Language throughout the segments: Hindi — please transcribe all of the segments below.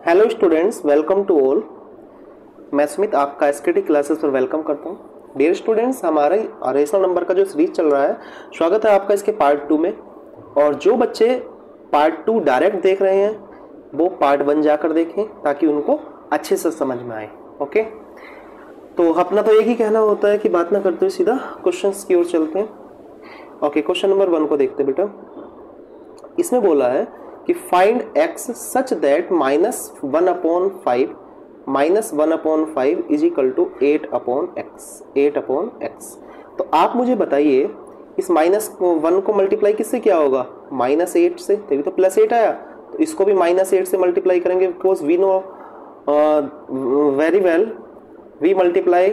Hello students, welcome to all. मैं स्मित आपका एसकेटी क्लासेस पर वेलकम करता हूं। डियर स्टूडेंट्स, हमारे रेशनल नंबर का जो सीरीज चल रहा है, स्वागत है आपका इसके पार्ट 2 में। और जो बच्चे पार्ट 2 डायरेक्ट देख रहे हैं वो पार्ट 1 जाकर देखें ताकि उनको अच्छे से समझ में आए। ओके, तो अपना तो एक ही कहना होता है कि बात ना करते हुए सीधा क्वेश्चंस की ओर चलते हैं। ओके, क्वेश्चन नंबर 1 को देखते हैं बेटा। इसमें बोला है कि find x such that -1/5 is equal to 8/x। तो आप मुझे बताइए इस -1 को मल्टीप्लाई किससे किया होगा? -8 से, तभी तो +8 आया। तो इसको भी -8 से मल्टीप्लाई करेंगे, because we know very well we multiply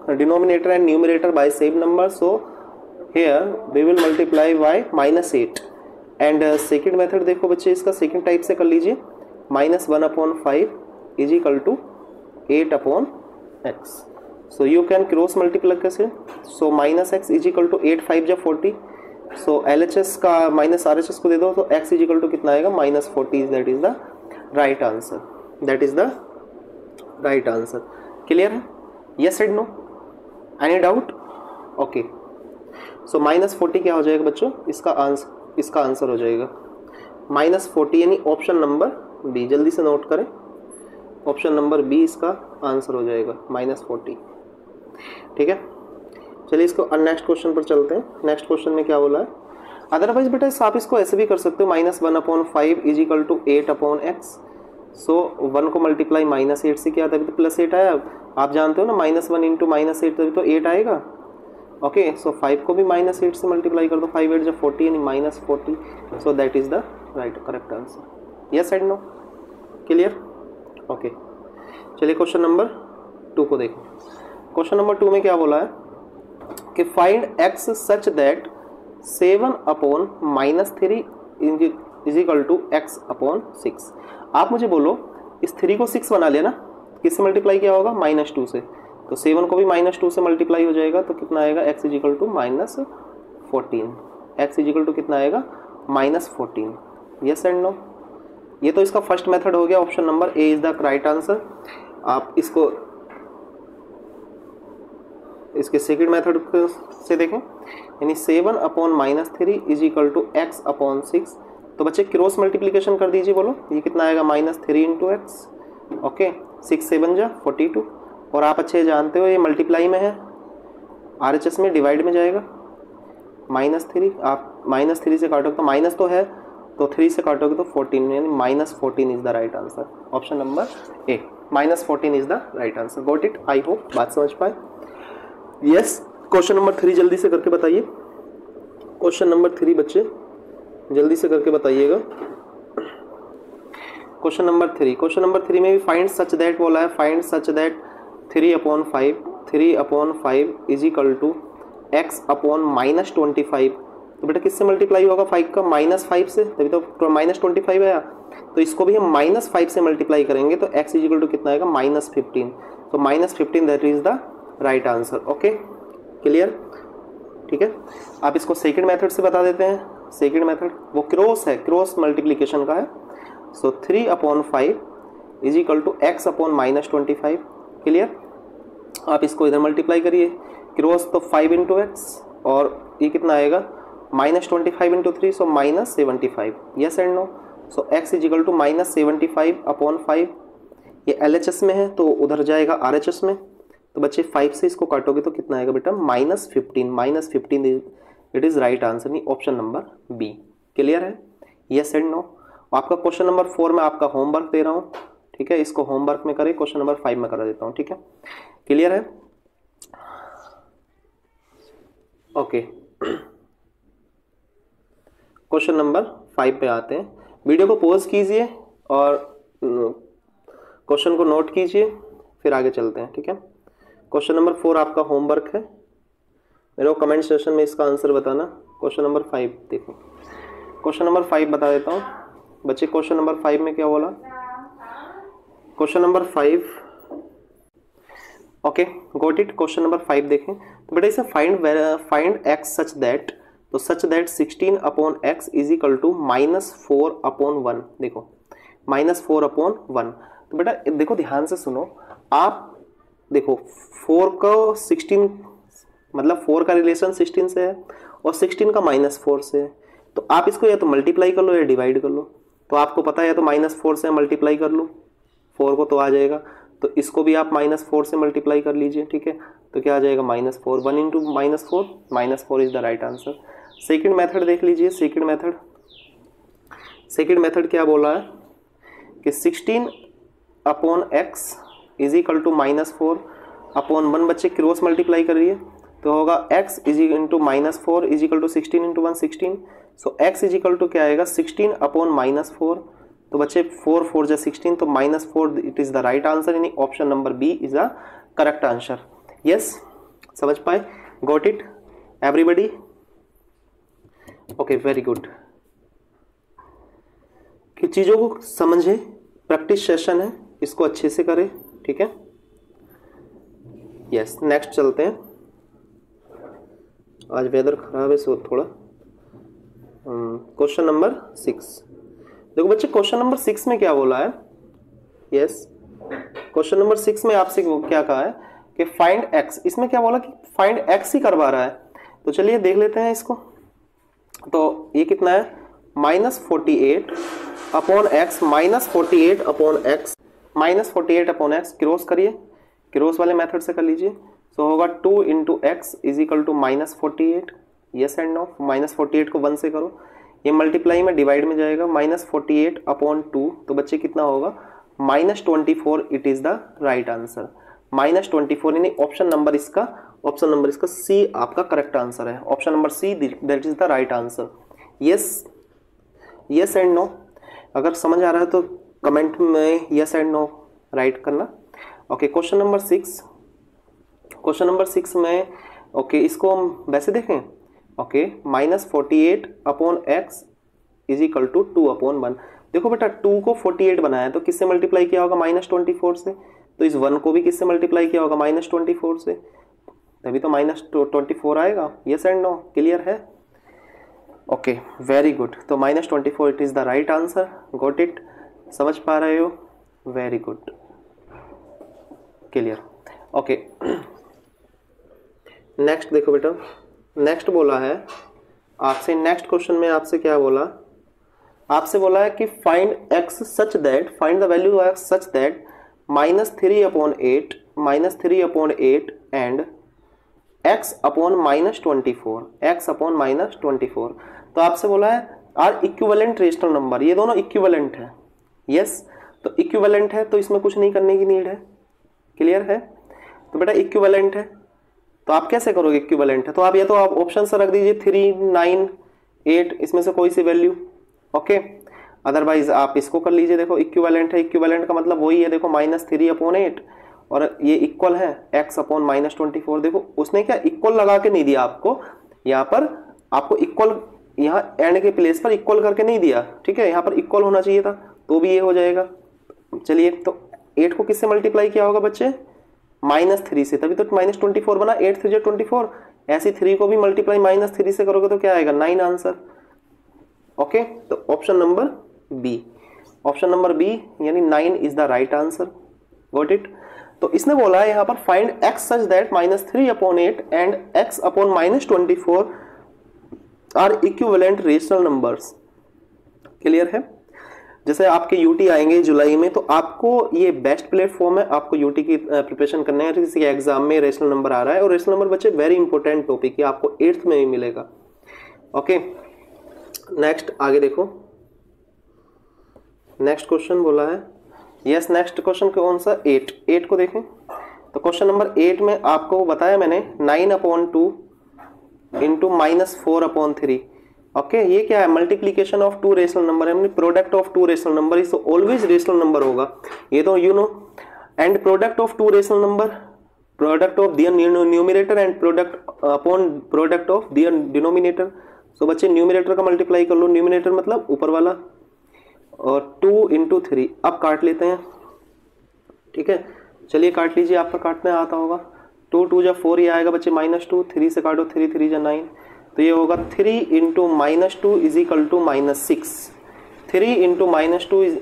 denominator and numerator by same number, so here we will multiply by -8। And second method देखो बच्चे, इसका सेकेंड टाइप से कर लीजिए। -1/5 is equal to 8/x। So you can cross multiply कैसे? So -x is equal to 8 5 जा 40। सो LHS का -RHS को दे दो तो x इज इक्वल टू कितना आएगा? -40। That is the right answer. That is the right answer. Clear है? Yes and no? Any doubt? Okay, so -40 क्या हो जाएगा बच्चों? इसका आंसर हो जाएगा -40, यानी ऑप्शन नंबर बी। जल्दी से नोट करें, ऑप्शन नंबर बी इसका आंसर हो जाएगा -40। ठीक है, चलिए इसको नेक्स्ट क्वेश्चन पर चलते हैं। नेक्स्ट क्वेश्चन में क्या बोला है? अदरवाइज बेटा आप इसको ऐसे भी कर सकते हो, -1/5 इज इक्वल टू 8/x। सो 1 को मल्टीप्लाई -8 से किया तभी तो +8 आया। आप जानते हो ना, -1 इंटू -8 तभी तो 8 आएगा। ओके, सो 5 को भी -8 से मल्टीप्लाई कर दो, 5 8 जब 40 यानी -40। So that is the right correct answer. Yes and no? Clear? Okay, चलिए क्वेश्चन नंबर 2 को देखो। क्वेश्चन नंबर 2 में क्या बोला है कि find x such that 7/-3 is equal to x/6। आप मुझे बोलो इस 3 को 6 बना लिया ना, किससे मल्टीप्लाई किया होगा? -2 से। तो 7 को भी -2 से मल्टीप्लाई हो जाएगा तो कितना आएगा? x is equal to -14। x is equal to कितना आएगा? -14। Yes and no? ये तो इसका फर्स्ट मेथड हो गया, option number A is the right answer. आप इसको इसके सेकंड मेथड से देखें, यानी 7/-3 इज इक्वल टू x/6। तो बच्चे क्रॉस मल्टीप्लीकेशन कर दीजिए, बोलो ये कितना आएगा? -3 इंटू एक्स। ओके, 6 7 जा 42। और आप अच्छे जानते हो ये मल्टीप्लाई में है, RHS में डिवाइड में जाएगा। -3 आप -3 से काटोगे तो माइनस तो है, तो 3 से काटोगे तो 14, यानी -14 is the right answer. Option number A, -14 is the right answer. Got it? I hope बात समझ पाए। यस, क्वेश्चन नंबर 3 जल्दी से करके बताइए। क्वेश्चन नंबर 3 बच्चे जल्दी से करके बताइएगा। क्वेश्चन नंबर 3 में भी फाइंड सच दैट बोला है। Find such that 3/5 is equal to x/-25। तो बेटा किससे मल्टीप्लाई होगा 5 का? -5 से, तभी तो -25 आया। तो इसको भी हम -5 से मल्टीप्लाई करेंगे तो x इज इक्वल टू कितना आएगा? -15। तो -15 that is the right answer. Okay, clear? ठीक है, आप इसको सेकंड मेथड से बता देते हैं। सेकंड मेथड वो क्रॉस है, क्रॉस मल्टीप्लीकेशन का है। So 3/5 is equal to x/-25। Clear? आप इसको इधर मल्टीप्लाई करिए, क्रॉस तो 5 इंटू एक्स, और ये कितना आएगा? -25 into 3, so -75। Yes and no? So x is equal to -75/5। ये LHS में है तो उधर जाएगा RHS में। तो बच्चे 5 से इसको काटोगे तो कितना आएगा बेटा? -15 इट इज राइट आंसर, नहीं ऑप्शन नंबर बी। क्लियर है? Yes and no? आपका क्वेश्चन नंबर 4 में आपका होमवर्क दे रहा हूँ, ठीक है? इसको होमवर्क में करें, क्वेश्चन नंबर 5 में करा देता हूँ, ठीक है? क्लियर है? ओके, क्वेश्चन नंबर 5 पे आते हैं। वीडियो को पॉज कीजिए और क्वेश्चन को नोट कीजिए, फिर आगे चलते हैं, ठीक है? क्वेश्चन नंबर 4 आपका होमवर्क है, मेरे को कमेंट सेक्शन में इसका आंसर बताना। क्वेश्चन नंबर 5 देखो, क्वेश्चन नंबर 5 बता देता हूँ बच्चे। क्वेश्चन नंबर 5 में क्या बोला? Question number 5, okay got it. Question number 5 देखें तो बेटा इसे फाइंड x सच दैट, तो such that 16/x is equal to -4/1। देखो -4/1, तो बेटा देखो ध्यान से सुनो, आप देखो 4 को 16 मतलब 4 का रिलेशन 16 से है और 16 का -4 से है, तो आप इसको या तो मल्टीप्लाई कर लो या डिवाइड कर लो। तो आपको पता है या तो -4 से मल्टीप्लाई कर लो 4 को तो आ जाएगा, तो इसको भी आप -4 से मल्टीप्लाई कर लीजिए, ठीक है। तो क्या आ जाएगा -4, 1 into -4 is the right answer. Second method देख लीजिए। सेकेंड मेथड क्या बोला है कि 16 upon x is equal to -4 upon 1, बच्चे क्रॉस मल्टीप्लाई कर रही है तो होगा x इज इंटू -4 इज equal to 16 into 1 16। So x is equal to क्या आएगा 16 अपॉन -4, तो बच्चे 4 4 जा 16, तो -4 it is the right answer, यानी option number B is the correct answer. Yes, समझ पाए? Got it everybody? Okay, very good. कि चीजों को समझे, प्रैक्टिस सेशन है, इसको अच्छे से करें, ठीक है। यस, नेक्स्ट चलते हैं। आज वेदर खराब है सो थोड़ा। क्वेश्चन नंबर 6 देखो बच्चे, क्वेश्चन नंबर 6 में क्या बोला है? यस, क्वेश्चन नंबर 6 में आपसे क्या कहा है कि फाइंड x। इसमें क्या बोला कि फाइंड x ही करवा रहा है, तो चलिए देख लेते हैं इसको। तो ये कितना है -48 upon x, -48 upon x cross करिए, क्रॉस वाले मेथड से कर लीजिए। तो होगा 2 into x is equal to -48। Yes and no? -48 को 1 से करो, ये मल्टीप्लाई में डिवाइड में जाएगा, -48 अपॉन 2, तो बच्चे कितना होगा -24। It is the right answer, -24, यानी ऑप्शन नंबर इसका सी आपका करेक्ट आंसर है। Option number C that is the right answer. Yes and no? अगर समझ आ रहा है तो कमेंट में यस एंड नो राइट करना। ओके, क्वेश्चन नंबर 6 में ओके इसको हम वैसे देखें। Okay, -48 upon x is equal to 2 upon 1। देखो बेटा 2 को 48 बनाया तो किससे मल्टीप्लाई किया होगा -24 से, तो इस 1 को भी किससे मल्टीप्लाई किया होगा -24 से, तभी तो -24 आएगा। Yes and no? क्लियर है? Okay, very good. तो -24 it is the right answer. Got it? समझ पा रहे हो? Very good, clear. Okay, next देखो बेटा, नेक्स्ट बोला है आपसे, नेक्स्ट क्वेश्चन में आपसे क्या बोला? आपसे बोला है कि find x such that, find the value of x such that -3 upon 8 and x upon -24। तो आपसे बोला है आर इक्विवेलेंट रेशनल नंबर, ये दोनों इक्विवेलेंट है। यस, तो इक्विवेलेंट है तो इसमें कुछ नहीं करने की नीड है। क्लियर है? तो बेटा इक्विवेलेंट है तो आप कैसे करोगे? इक्विवेलेंट है तो आप या तो आप ऑप्शन से रख दीजिए 3, 9, 8, इसमें से कोई सी वैल्यू। ओके, अदरवाइज आप इसको कर लीजिए। देखो इक्विवेलेंट है, इक्विवेलेंट का मतलब वही है, देखो -3 अपॉन 8 और ये इक्वल है x अपॉन -24। देखो उसने क्या इक्वल लगा के नहीं दिया आपको, यहाँ पर आपको इक्वल, यहाँ एंड के प्लेस पर इक्वल करके नहीं दिया, ठीक है। यहाँ पर इक्वल होना चाहिए था तो भी ये हो जाएगा। चलिए, तो 8 को किससे मल्टीप्लाई किया होगा बच्चे? -3 से, तभी तो -24 बना। 8 3 24, ऐसी 3 को भी मल्टीप्लाई -3 से करोगे तो क्या आएगा? 9 आंसर। ओके, तो ऑप्शन नंबर बी, यानी 9 is the right answer. Got it? तो इसने बोला है यहाँ पर find x such that -3 upon 8 and x upon -24 are equivalent rational numbers. Clear है? जैसे आपके यूटी आएंगे जुलाई में, तो आपको ये बेस्ट प्लेटफॉर्म है, आपको यूटी की प्रिपरेशन करने है। किसी के एग्जाम में रेशनल नंबर आ रहा है और रेशनल नंबर बच्चे वेरी इंपॉर्टेंट टॉपिक है, आपको 8th में भी मिलेगा। ओके, नेक्स्ट आगे देखो, नेक्स्ट क्वेश्चन बोला है। यस, नेक्स्ट क्वेश्चन कौन सा? 8 को देखें। तो क्वेश्चन नंबर 8 में आपको बताया मैंने 9 अपॉन 2 इंटू -4 अपॉन 3। ओके, ये क्या है? मल्टीप्लीकेशन ऑफ 2 रेशनल नंबर है, product of 2 rational number is always rational number होगा, ये तो you know. And product of 2 rational number, product of their numerator and product upon product of their denominator. So बच्चे न्यूमरेटर का मल्टीप्लाई कर लो, न्यूमरेटर मतलब ऊपर वाला, और 2 इंटू 3। अब काट लेते हैं, ठीक है। चलिए काट लीजिए, आपका काटने आता होगा। 2 2 जा 4 ये आएगा बच्चे -2, 3 से काटो, 3 3 जा 9, तो ये होगा 3 into -2 is equal to -6। 3 into -2 is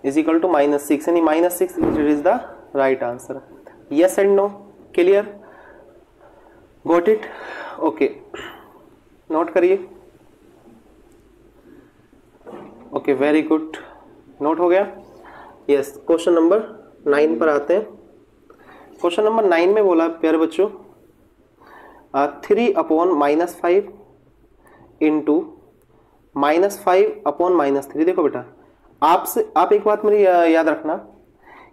is equal to -6 यानी -6 is the right answer. Yes and no, clear, got it, okay, note करिए। ओके वेरी गुड, नोट हो गया। यस, क्वेश्चन नंबर 9 पर आते हैं। क्वेश्चन नंबर 9 में बोला प्यारे बच्चों 3/-5 इंटू -5/-3। देखो बेटा, आप एक बात मेरी याद रखना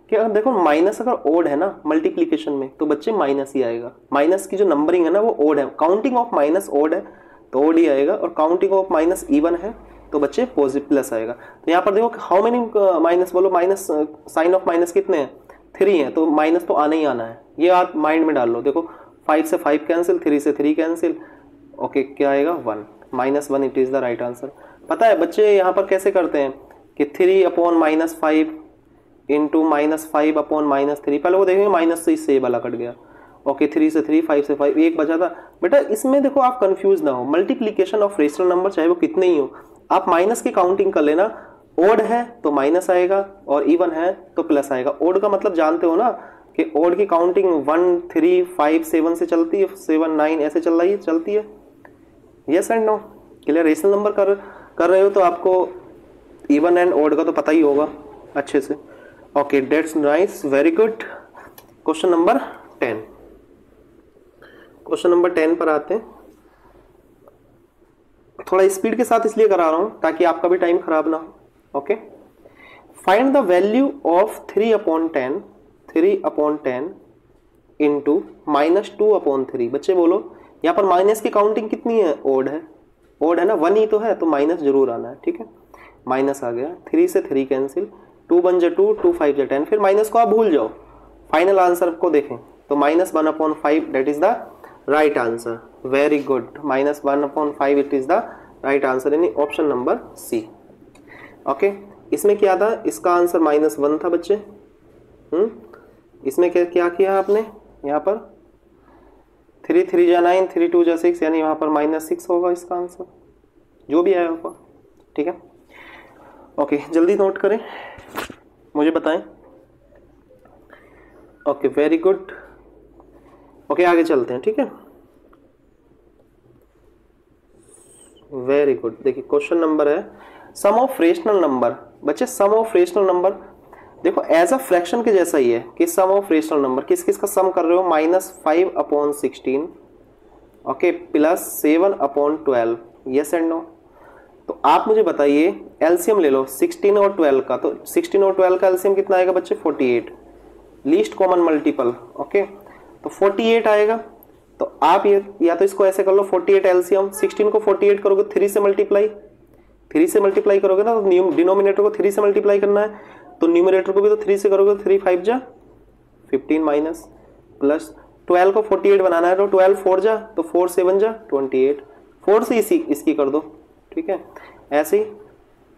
कि अगर देखो माइनस अगर ओड है ना मल्टीप्लीकेशन में तो बच्चे माइनस ही आएगा। माइनस की जो नंबरिंग है ना वो ओड है, काउंटिंग ऑफ माइनस ओड है तो ओड ही आएगा, और काउंटिंग ऑफ माइनस इवन है तो बच्चे पॉजिटिव प्लस आएगा। तो यहाँ पर देखो हाउ मेनी माइनस बोलो, माइनस साइन ऑफ माइनस कितने हैं, 3 है, तो माइनस तो आना ही आना है, ये आप माइंड में डाल लो। देखो 5 से 5 कैंसिल, 3 से 3 कैंसिल, ओके क्या आएगा 1, -1 it is the right answer. पता है बच्चे यहाँ पर कैसे करते हैं कि 3/-5 इंटू -5/-3, पहले वो देखेंगे माइनस से इससे ये वाला कट गया, ओके 3 से 3, 5 से 5, एक बचा था। बेटा इसमें देखो आप कंफ्यूज ना हो, मल्टीप्लीकेशन ऑफ रेशनल नंबर चाहे वो कितने ही हो, आप माइनस की काउंटिंग कर लेना। ओड है तो माइनस आएगा और इवन है तो प्लस आएगा। ओड का मतलब जानते हो ना कि ओड की काउंटिंग 1, 3, 5, 7 से चलती है, 7, 9 ऐसे चल रही है, चलती है। Yes and no, clear. Rational number कर रहे हो तो आपको इवन एंड ओड का तो पता ही होगा अच्छे से। Okay that's nice, very good. Question number 10, question number 10 पर आते हैं। थोड़ा स्पीड के साथ इसलिए करा रहा हूं ताकि आपका भी टाइम खराब ना हो। Okay, find the value of 3/10 into -2/3। बच्चे बोलो यहाँ पर माइनस की काउंटिंग कितनी है, ओड है, ओड है ना, 1 ही तो है तो माइनस जरूर आना है, ठीक है। माइनस आ गया, 3 से 3 कैंसिल, 2 बन जा 2, 2 5 जा 10, फिर माइनस को आप भूल जाओ, फाइनल आंसर को देखें तो -1/5 that is the right answer. Very good, -1/5 it is the right answer, यानी ऑप्शन नंबर सी। ओके, इसमें क्या था, इसका आंसर -1 था बच्चे। इसमें क्या किया आपने, यहाँ पर 3 3 जा 9, 3 2 जा 6, यानी यहाँ पर -6 होगा इसका आंसर, जो भी आया होगा, ठीक है। ओके जल्दी नोट करें, मुझे बताएं। ओके वेरी गुड, ओके आगे चलते हैं, ठीक है। वेरी गुड, देखिए क्वेश्चन नंबर है सम ऑफ रेशनल नंबर। बच्चे सम ऑफ रेशनल नंबर देखो एज अ फ्रैक्शन के जैसा ही है कि सम ऑफ रेशनल नंबर किस किस का सम कर रहे हो, -5/16 okay plus 7/12। Yes and no, तो आप मुझे बताइए एलसीएम ले लो 16 और 12 का, तो 16 और 12 का एलसीएम कितना आएगा बच्चे, 48, लीस्ट कॉमन मल्टीपल, ओके तो 48 आएगा। तो आप ये या तो इसको ऐसे कर लो 48 एलसीएम, 16 को 48 करोगे 3 से मल्टीप्लाई, 3 से मल्टीप्लाई करोगे ना तो डिनोमिनेटर को 3 से मल्टीप्लाई करना है, तो न्यूमरेटर को भी तो 3 से करोगे, 3 5 जा 15 माइनस प्लस 12 को 48 बनाना है तो 12 4 जा तो 4 7 जा 28, 4 से इसकी कर दो, ठीक है। ऐसे ही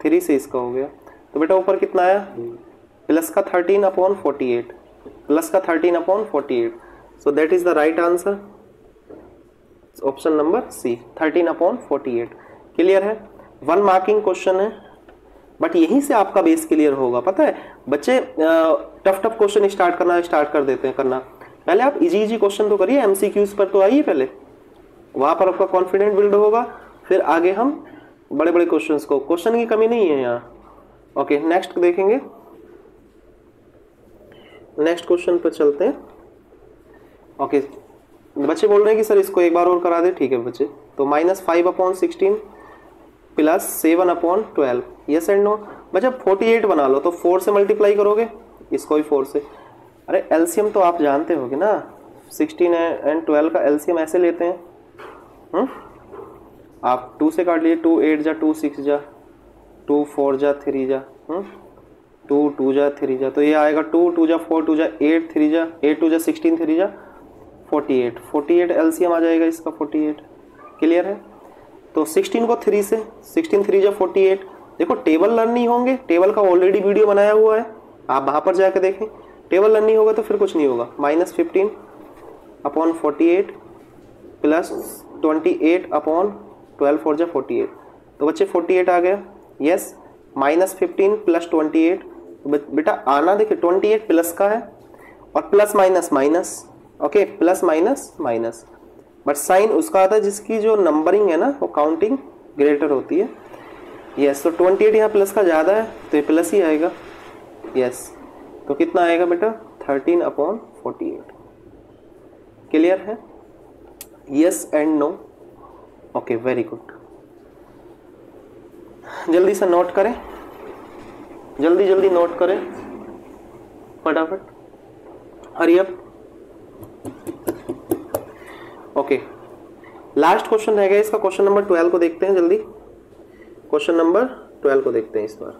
3 से इसका हो गया, तो बेटा ऊपर कितना आया, प्लस का 13/48, प्लस का 13/48, so that is the right answer, option number C 13/48। Clear है, 1 मार्किंग क्वेश्चन है, बट यहीं से आपका बेस क्लियर होगा। पता है बच्चे टफ क्वेश्चन स्टार्ट कर देते हैं करना, पहले आप इजी क्वेश्चन तो करिए, एमसीक्यूज पर तो आइए पहले, वहां पर आपका कॉन्फिडेंट बिल्ड होगा, फिर आगे हम बड़े बड़े क्वेश्चंस को, क्वेश्चन की कमी नहीं है यहाँ। ओके नेक्स्ट देखेंगे, नेक्स्ट क्वेश्चन पर चलते हैं। ओके बच्चे बोल रहे हैं कि सर इसको एक बार और करा दे, ठीक है बच्चे, तो -5/16 प्लस 7/12। यस एंड नो, बच्चा 48 बना लो तो 4 से मल्टीप्लाई करोगे, इसको भी 4 से, अरे एलसीएम तो आप जानते होगे ना, 16 एंड 12 का एलसीएम ऐसे लेते हैं, आप 2 से काट लीजिए, 2 8 जा 2 6 जा 2 4 जा 3 जा 2 2 जा 3 जा, तो ये आएगा 2 2 जा 4 2 जा 8 3 जा 8 2 जा 16 3 जा 48 एलसीएम आ जाएगा इसका 48। क्लियर है, तो 16 को 3 से, 16 3 जा 48। देखो टेबल लर्न नहीं होंगे, टेबल का ऑलरेडी वीडियो बनाया हुआ है, आप वहां पर जाकर देखें, टेबल लर्न नहीं होगा तो फिर कुछ नहीं होगा, -15/48 प्लस 28/12 4 जा 48, तो बच्चे 48 आ गया। यस, -15 प्लस 28 तो बेटा आना देखिए 28 प्लस का है और plus minus minus, okay plus minus minus, but sign उसका आता है जिसकी जो नंबरिंग है ना वो काउंटिंग ग्रेटर होती है। यस, तो 28 यहाँ प्लस का ज़्यादा है तो ये प्लस ही आएगा। यस, तो कितना आएगा बेटा 13/48। क्लियर है? Yes and no? Okay very good. जल्दी से नोट करें, जल्दी जल्दी नोट करें फटाफट, hurry up. Okay, last question रह गया इसका, क्वेश्चन नंबर 12 को देखते हैं जल्दी। क्वेश्चन नंबर 12 को देखते हैं इस बार।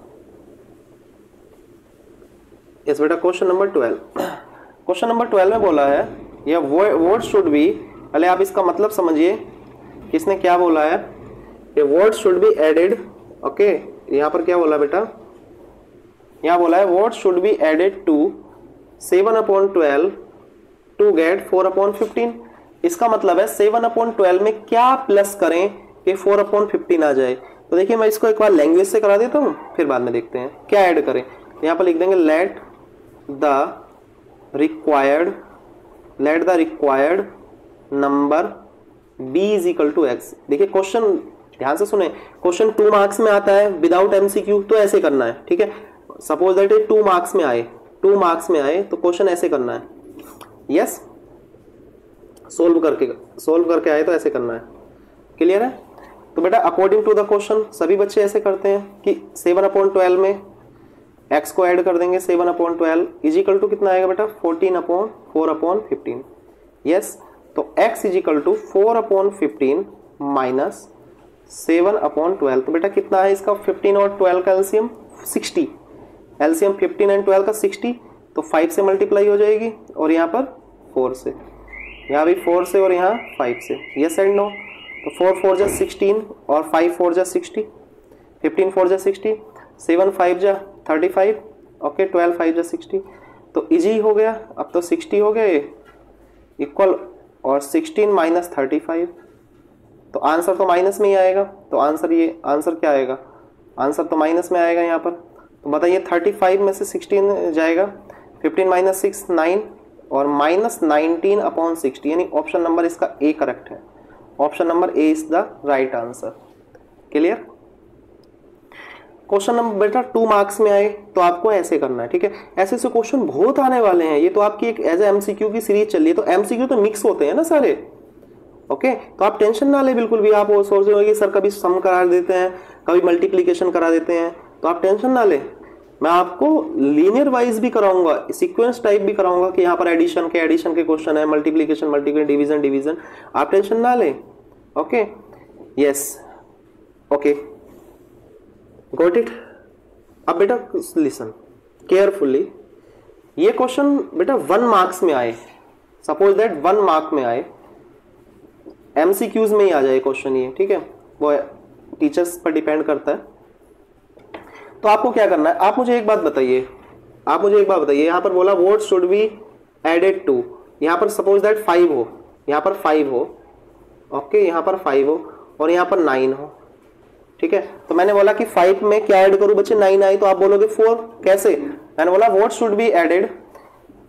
यस बेटा, क्वेश्चन नंबर 12। क्वेश्चन नंबर 12 में बोला है यह वर्ड शुड बी, पहले आप इसका मतलब समझिए किसने क्या बोला है। ये word should be added, okay यहाँ पर क्या बोला बेटा, यहाँ बोला है word should be added to 7/12 to get 4/15। इसका मतलब है 7/12 में क्या प्लस करें कि 4/15 आ जाए। तो देखिए मैं इसको एक बार लैंग्वेज से करा देता हूँ, फिर बाद में देखते हैं क्या ऐड करें। यहाँ पर लिख देंगे let the required number b is equal to x. देखिए क्वेश्चन ध्यान से सुने, क्वेश्चन 2 मार्क्स में आता है विदाउट एमसीक्यू, तो ऐसे करना है, ठीक है। सपोज दैट 2 मार्क्स में आए, 2 मार्क्स में आए तो क्वेश्चन ऐसे करना है। यस, सोल्व करके आए तो ऐसे करना है। क्लियर है? तो बेटा अकॉर्डिंग टू द क्वेश्चन सभी बच्चे ऐसे करते हैं कि 7/12 में x को ऐड कर देंगे। 7/12 इज इक्वल टू कितना आएगा बेटा 14/4/15। यस, तो x is equal to 4/15 minus 7/12। तो बेटा कितना है इसका 15 और 12 का एलसीएम 60। एलसीएम 15 एंड 12 का 60, तो 5 से मल्टीप्लाई हो जाएगी और यहाँ पर 4 से, यहाँ भी 4 से और यहाँ 5 से। Yes and no? तो 4 4 जा 16 और 5 4 जा 60, 15 4 जा 60, 7 5 जा 35, ओके 12 5 जा 60, तो इजी हो गया। अब तो 60 हो गए इक्वल और 16 माइनस 35, तो आंसर तो माइनस में ही आएगा। तो आंसर क्या आएगा, आंसर तो माइनस में आएगा यहाँ पर। तो बताइए 35 में से 16 जाएगा, 15 माइनस 6 9 और माइनस 19/60, यानी ऑप्शन नंबर इसका ए करेक्ट है। Option number A is the right answer. Clear? Question number बेटा 2 मार्क्स में आए तो आपको ऐसे करना है, ठीक है। ऐसे ऐसे क्वेश्चन बहुत आने वाले हैं, ये तो आपकी एक एज ए एमसीक्यू की सीरीज चल रही है, तो एमसीक्यू तो मिक्स होते हैं ना सारे, ओके। तो आप टेंशन ना ले बिल्कुल भी। आप वो सोच रहे हो कि सर कभी सम करा देते हैं, कभी मल्टीप्लीकेशन करा देते हैं, तो आप टेंशन ना ले। मैं आपको लीनियर वाइज भी कराऊंगा, सीक्वेंस टाइप भी कराऊंगा कि यहाँ पर एडिशन के क्वेश्चन है, मल्टीप्लीकेशन डिवीजन, आप टेंशन ना ले, okay. Yes, okay, got it. अब बेटा लिसन केयरफुली, ये क्वेश्चन बेटा 1 मार्क्स में आए, सपोज दैट 1 मार्क में आए, एमसीक्यूज में ही आ जाए क्वेश्चन ये, ठीक है, वो टीचर्स पर डिपेंड करता है। तो आपको क्या करना है, आप मुझे एक बात बताइए, यहाँ पर बोला word should be added to, यहाँ पर सपोज दैट 5 हो, यहाँ पर 5 हो, ओके, यहाँ पर 5 हो और यहाँ पर 9 हो, ठीक है। तो मैंने बोला कि 5 में क्या ऐड करूं बच्चे, 9 आई, तो आप बोलोगे 4, कैसे? मैंने बोला वर्ड शुड बी एडेड,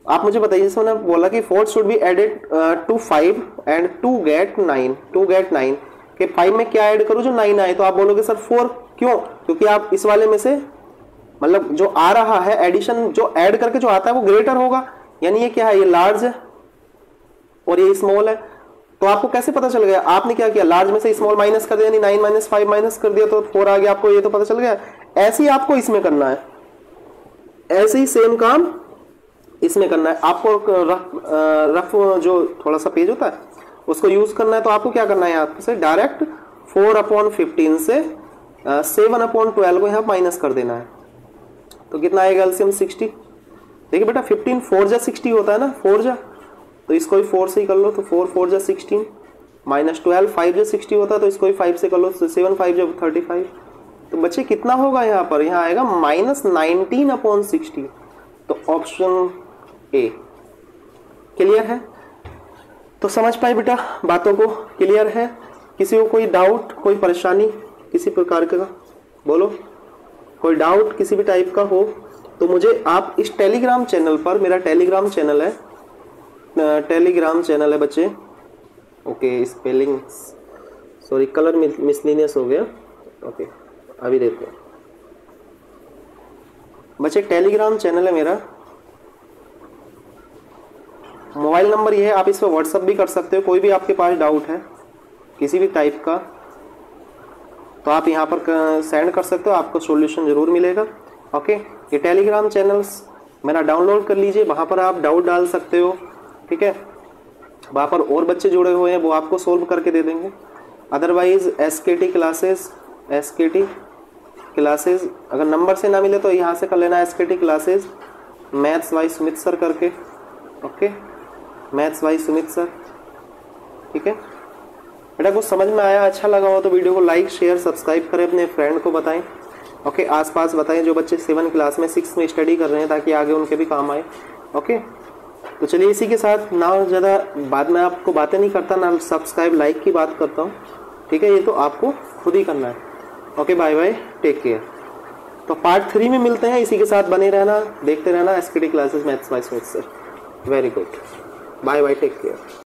आप मुझे बताइए, जैसे मैंने बोला कि word should be added to 5 and to get 9 कि 5 में क्या ऐड करूं जो 9 आए, तो आप बोलोगे सर 4, क्यों? क्योंकि आप इस वाले में से मतलब जो आ रहा है एडिशन, जो ऐड करके जो आता है वो ग्रेटर होगा, यानी ये क्या है, ये लार्ज है और ये स्मॉल है। तो आपको कैसे पता चल गया? आपने क्या किया, लार्ज में से स्मॉल माइनस कर दिया, यानी 9 माइनस 5 माइनस कर दिया तो 4 आ गया, आपको ये तो पता चल गया। ऐसे ही आपको इसमें करना है, ऐसे ही सेम काम इसमें करना है। आपको रफ जो थोड़ा सा पेज होता है उसको यूज करना है। तो आपको क्या करना है, यहाँ से डायरेक्ट 4/15 से 7/12 को यहाँ माइनस कर देना है। तो कितना आएगा एलसीएम 60। देखिए बेटा 15 4 जा 60 होता है ना, 4 जा, तो इसको भी 4 से ही कर लो, तो 4 4 जा 16 माइनस 12 5 जा 60 होता है, तो इसको भी 5 से कर लो, 7 5 जा 35। तो बच्चे कितना होगा यहाँ पर, यहाँ आएगा माइनस 19/60। तो ऑप्शन ए। क्लियर है? तो समझ पाए बेटा बातों को? क्लियर है? किसी को कोई डाउट, कोई परेशानी किसी प्रकार का, बोलो। कोई डाउट किसी भी टाइप का हो तो मुझे आप इस टेलीग्राम चैनल पर, मेरा टेलीग्राम चैनल है बच्चे, okay spelling sorry colour miscellaneous हो गया, ओके अभी देखो बच्चे टेलीग्राम चैनल है मेरा, मोबाइल नंबर ये है, आप इस पर व्हाट्सअप भी कर सकते हो, कोई भी आपके पास डाउट है किसी भी टाइप का तो आप यहाँ पर सेंड कर सकते हो, आपको सॉल्यूशन ज़रूर मिलेगा। ओके, ये टेलीग्राम चैनल्स मेरा डाउनलोड कर लीजिए, वहाँ पर आप डाउट डाल सकते हो, ठीक है, वहाँ पर और बच्चे जुड़े हुए हैं वो आपको सोल्व करके दे देंगे। अदरवाइज़ एसकेटी क्लासेस अगर नंबर से ना मिले तो यहाँ से कर लेना, SKT classes maths by Sumit sir करके, okay maths by Sumit sir, ठीक है बेटा। कुछ समझ में आया, अच्छा लगा हो तो वीडियो को लाइक शेयर सब्सक्राइब करें, अपने फ्रेंड को बताएं, ओके आसपास बताएं जो बच्चे 7 क्लास में 6 में स्टडी कर रहे हैं ताकि आगे उनके भी काम आए। ओके तो चलिए इसी के साथ ना ज़्यादा बाद में आपको बातें नहीं करता, ना सब्सक्राइब लाइक की बात करता हूँ, ठीक है, ये तो आपको खुद ही करना है। Okay bye bye, take care. तो पार्ट 3 में मिलते हैं, इसी के साथ बने रहना, देखते रहना SKT classes maths by Sumit sir. Very good, bye bye, take care.